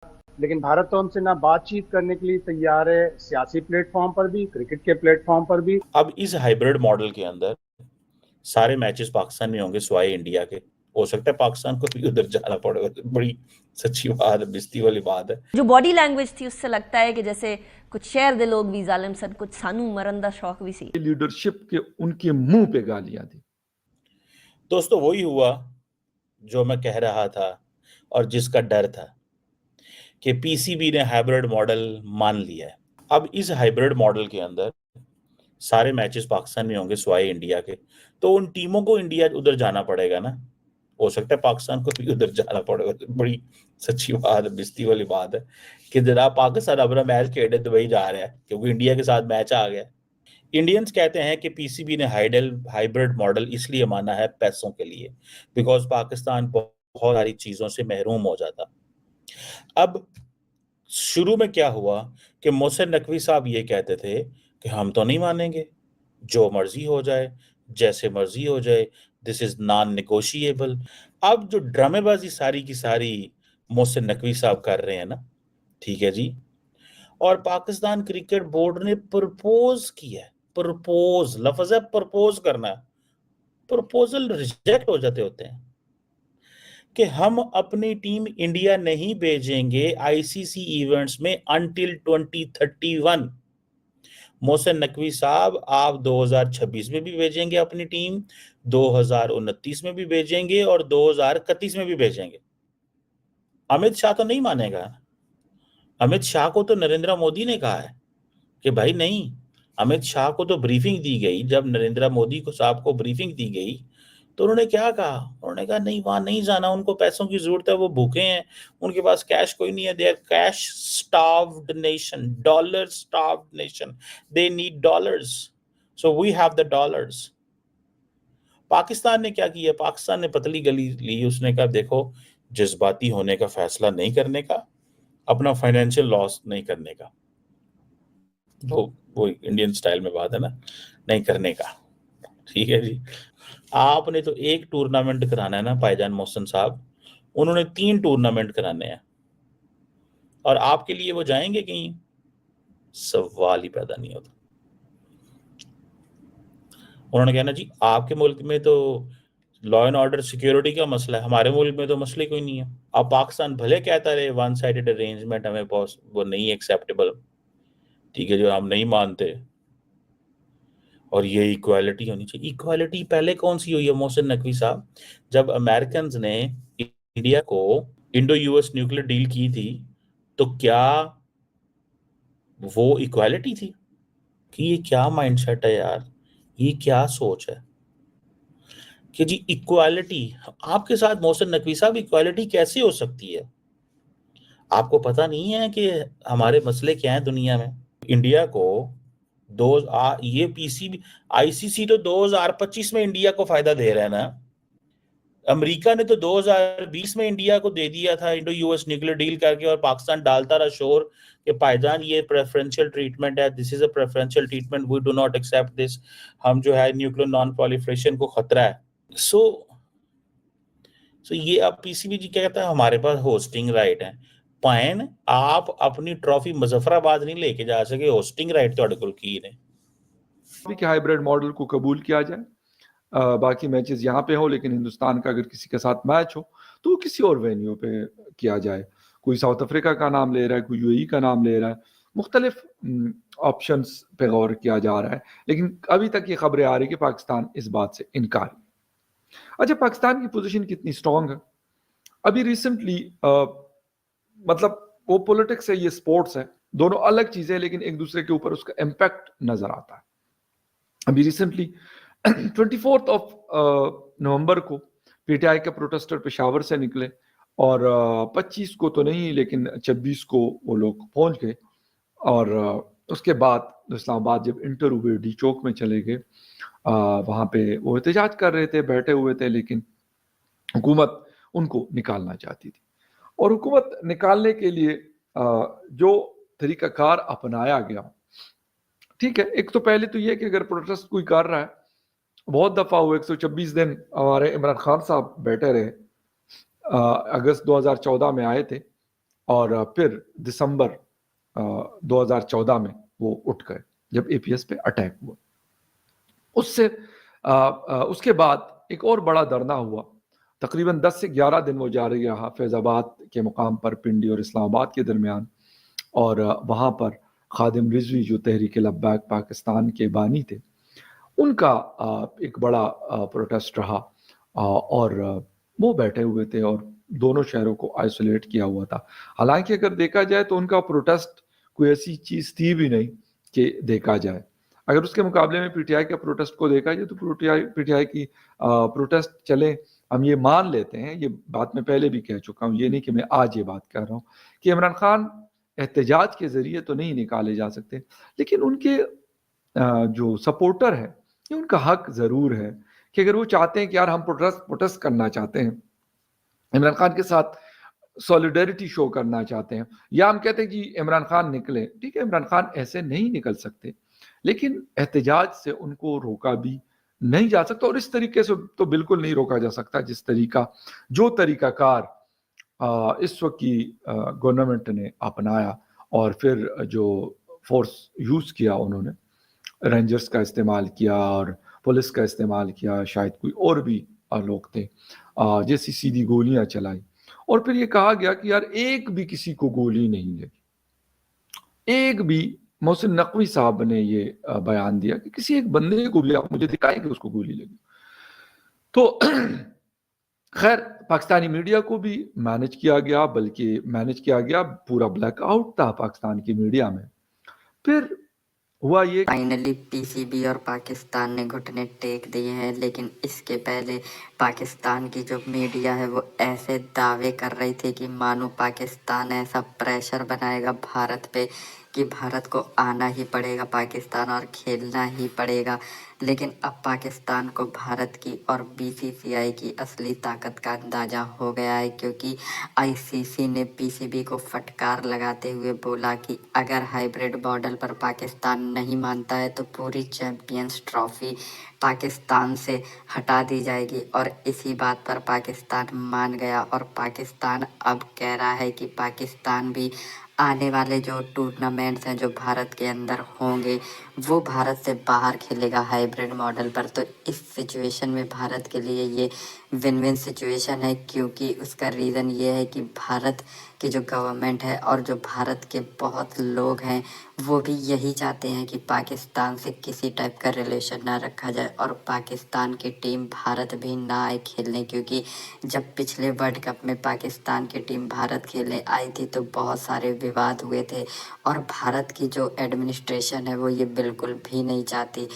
लेकिन भारत तो हमसे ना बातचीत करने के लिए तैयार है, सियासी प्लेटफॉर्म पर भी, क्रिकेट के प्लेटफॉर्म पर भी। अब इस हाइब्रिड मॉडल के अंदर सारे मैचेस पाकिस्तान में होंगे सिवाय इंडिया के। हो सकता है पाकिस्तान को भी उधर जाना पड़ेगा। बड़ी सच्ची बात है, बेइज्जती वाली बात है। जो बॉडी लैंग्वेज थी उससे लगता है कि जैसे कुछ शेर दे लोग भी जालिम सन, कुछ सानू मरन दा शौक भी सी। लीडरशिप के उनके मुंह पे गालियां दी। दोस्तों वही हुआ जो मैं कह रहा था और जिसका डर था कि पीसीबी ने हाइब्रिड मॉडल मान लिया है। अब इस हाइब्रिड मॉडल के अंदर सारे मैचेस पाकिस्तान में होंगे सिवाय इंडिया के। तो उन टीमों को इंडिया उधर जाना पड़ेगा ना। हो सकता है पाकिस्तान को भी उधर जाना पड़ेगा। बड़ी सच्ची बात है, बेइज्जती वाली बात है कि जनाब पाकिस्तान अपना मैच खेलने दुबई जा रहा है क्योंकि इंडिया के साथ मैच आ गया। इंडियंस कहते हैं कि पीसीबी ने हाइब्रिड मॉडल इसलिए माना है पैसों के लिए, बिकॉज पाकिस्तान बहुत सारी चीजों से महरूम हो जाता। अब शुरू में क्या हुआ कि मोहसिन नकवी साहब ये कहते थे कि हम तो नहीं मानेंगे, जो मर्जी हो जाए, जैसे मर्जी हो जाए, दिस इज नॉन नेगोशिएबल। अब जो ड्रामेबाजी सारी की सारी मोहसिन नकवी साहब कर रहे हैं ना, ठीक है जी, और पाकिस्तान क्रिकेट बोर्ड ने प्रपोज किया है। प्रपोज लफ्ज है, प्रपोज करना है। प्रपोजल रिजेक्ट हो जाते होते हैं कि हम अपनी टीम इंडिया नहीं भेजेंगे आईसीसी इवेंट्स में अंटिल 2031। मोहसिन नकवी साहब, आप 2026 में भी भेजेंगे अपनी टीम, 2029 में भी भेजेंगे और 2031 में भी भेजेंगे। अमित शाह तो नहीं मानेगा। अमित शाह को तो नरेंद्र मोदी ने कहा है कि भाई नहीं। अमित शाह को तो ब्रीफिंग दी गई, जब नरेंद्र मोदी को साहब को ब्रीफिंग दी गई तो उन्होंने क्या कहा? उन्होंने कहा नहीं, वहां नहीं जाना, उनको पैसों की जरूरत है, वो भूखे हैं, उनके पास कैश कोई नहीं है, they are cash starved nation, dollar starved nation, they need dollars, so we have the dollars. Pakistan ने क्या किया? पाकिस्तान ने पतली गली ली। उसने कहा देखो, जज्बाती होने का फैसला नहीं करने का, अपना फाइनेंशियल लॉस नहीं करने का, वो इंडियन स्टाइल में बात है ना, नहीं करने का। ठीक है जी। आपने तो एक टूर्नामेंट कराना है ना भाईजान मोहसिन साहब, उन्होंने 3 टूर्नामेंट कराने हैं और आपके लिए वो जाएंगे कहीं? सवाल ही पैदा नहीं होता। उन्होंने कहना जी आपके मुल्क में तो लॉ एंड ऑर्डर सिक्योरिटी का मसला है, हमारे मुल्क में तो मसले कोई नहीं है। अब पाकिस्तान भले कहता रहे वन साइडेड अरेंजमेंट हमें वो नहीं एक्सेप्टेबल, ठीक है, जो हम नहीं मानते, और ये इक्वालिटी होनी चाहिए। इक्वालिटी पहले कौन सी हुई है मोहसिन नकवी साहब? जब अमेरिकन ने इंडिया को इंडो यूएस न्यूक्लियर डील की थी, तो क्या वो इक्वालिटी थी? कि ये क्या माइंडसेट है यार, ये क्या सोच है कि जी इक्वालिटी? आपके साथ मोहसिन नकवी साहब इक्वालिटी कैसे हो सकती है? आपको पता नहीं है कि हमारे मसले क्या हैं दुनिया में? इंडिया को ये पीसीबी आईसीसी तो 2025 में इंडिया को फायदा दे रहा है ना। अमेरिका ने तो 2020 में इंडिया को दे दिया था इंडो यूएस न्यूक्लियर डील करके, और पाकिस्तान डालता रहा शोर कि भाईजान ये प्रेफरेंशियल ट्रीटमेंट है, this is a preferential treatment, we do not accept this, हम जो है न्यूक्लियर नॉन प्रोलिफरेशन को खतरा है। सो ये अब पीसीबी जी क्या कहता है, हमारे पास होस्टिंग राइट है। पाइन आप अपनी ट्रॉफी मुजफ्फराबाद नहीं लेके जा सके, होस्टिंग राइट तो अड़कुल की ने। कि हाइब्रिड मॉडल को कबूल किया जाए, बाकी मैचेस यहाँ पे हो, लेकिन हिंदुस्तान का अगर किसी के साथ मैच हो तो वो किसी और वेन्यू पे किया जाए। कोई साउथ अफ्रीका का नाम ले रहा है, कोई यूएई का नाम ले रहा है, मुख्तलिफ ऑप्शंस पे गौर किया जा रहा है, लेकिन अभी तक ये खबरें आ रही कि पाकिस्तान इस बात से इनकार। अच्छा, पाकिस्तान की पोजीशन कितनी स्ट्रांग है? अभी रिसेंटली मतलब वो पॉलिटिक्स है, ये स्पोर्ट्स है, दोनों अलग चीजें, लेकिन एक दूसरे के ऊपर उसका इम्पैक्ट नजर आता है। अभी रिसेंटली 24 नवंबर को पीटीआई के प्रोटेस्टर पेशावर से निकले और 25 को तो नहीं लेकिन 26 को वो लोग पहुंच गए, और उसके बाद इस्लामाबाद जब इंटर हुए डी चौक में चले गए, वहाँ पे वो एहतजाज कर रहे थे, बैठे हुए थे, लेकिन हुकूमत उनको निकालना चाहती थी। और हुकूमत निकालने के लिए जो तरीकाकार अपनाया गया, ठीक है, एक तो पहले तो ये कि अगर प्रोटेस्ट कोई कर रहा है, बहुत दफा हुआ 126 दिन हमारे इमरान खान साहब बैठे रहे, अगस्त 2014 में आए थे और फिर दिसंबर 2014 में वो उठ गए जब एपीएस पे अटैक हुआ। उसके बाद एक और बड़ा धरना हुआ, तकरीबन 10 से 11 दिन वो जारी रहा फैज़ाबाद के मुकाम पर, पिंडी और इस्लामाबाद के दरमियान। और वहाँ पर खादिम रिजवी जो तहरीक लब्बैक पाकिस्तान के बानी थे, उनका एक बड़ा प्रोटेस्ट रहा, और वो बैठे हुए थे और दोनों शहरों को आइसोलेट किया हुआ था। हालांकि अगर देखा जाए तो उनका प्रोटेस्ट कोई ऐसी चीज़ थी भी नहीं कि देखा जाए। अगर उसके मुकाबले में पीटीआई के प्रोटेस्ट को देखा जाए तो पीटीआई की प्रोटेस्ट चले, हम ये मान लेते हैं, ये बात मैं पहले भी कह चुका हूँ, ये नहीं कि मैं आज ये बात कर रहा हूँ, कि इमरान खान एहतजाज के ज़रिए तो नहीं निकाले जा सकते, लेकिन उनके जो सपोर्टर हैं, ये उनका हक ज़रूर है कि अगर वो चाहते हैं कि यार हम प्रोटेस्ट करना चाहते हैं, इमरान खान के साथ सॉलिडरिटी शो करना चाहते हैं, या हम कहते हैं कि इमरान खान निकले, ठीक है, इमरान खान ऐसे नहीं निकल सकते, लेकिन एहतजाज से उनको रोका भी नहीं जा सकता, और इस तरीके से तो बिल्कुल नहीं रोका जा सकता जिस तरीकाकार इस वक्त की गवर्नमेंट ने अपनाया। और फिर जो फोर्स यूज़ किया उन्होंने, रेंजर्स का इस्तेमाल किया और पुलिस का इस्तेमाल किया, शायद कोई और भी लोग थे, जैसी सीधी गोलियां चलाई, और फिर ये कहा गया कि यार एक भी किसी को गोली नहीं लगी, एक भी। मोहसिन नकवी साहब ने ये बयान दिया कि किसी एक बंदे को भी आप मुझे दिखाएं कि उसको गोली लगी। तो खैर पाकिस्तानी मीडिया को भी मैनेज किया गया, बल्कि मैनेज किया गया, पूरा ब्लैकआउट था पाकिस्तान की मीडिया में। फिर हुआ ये, फाइनली पीसीबी और पाकिस्तान ने घुटने टेक दिए हैं, लेकिन इसके पहले पाकिस्तान की जो मीडिया है वो ऐसे दावे कर रही थी कि मानो पाकिस्तान ऐसा प्रेशर बनाएगा भारत पे कि भारत को आना ही पड़ेगा पाकिस्तान और खेलना ही पड़ेगा। लेकिन अब पाकिस्तान को भारत की और बीसीसीआई की असली ताकत का अंदाज़ा हो गया है, क्योंकि आईसीसी ने पीसीबी को फटकार लगाते हुए बोला कि अगर हाइब्रिड मॉडल पर पाकिस्तान नहीं मानता है तो पूरी चैंपियंस ट्रॉफी पाकिस्तान से हटा दी जाएगी। और इसी बात पर पाकिस्तान मान गया, और पाकिस्तान अब कह रहा है कि पाकिस्तान भी आने वाले जो टूर्नामेंट्स हैं जो भारत के अंदर होंगे वो भारत से बाहर खेलेगा हाइब्रिड मॉडल पर। तो इस सिचुएशन में भारत के लिए ये विन विन सिचुएशन है, क्योंकि उसका रीज़न ये है कि भारत की जो गवर्नमेंट है और जो भारत के बहुत लोग हैं वो भी यही चाहते हैं कि पाकिस्तान से किसी टाइप का रिलेशन ना रखा जाए और पाकिस्तान की टीम भारत भी ना आए खेलने। क्योंकि जब पिछले वर्ल्ड कप में पाकिस्तान की टीम भारत खेलने आई थी तो बहुत सारे विवाद हुए थे, और भारत की जो एडमिनिस्ट्रेशन है वो ये बिल्कुल भी नहीं चाहती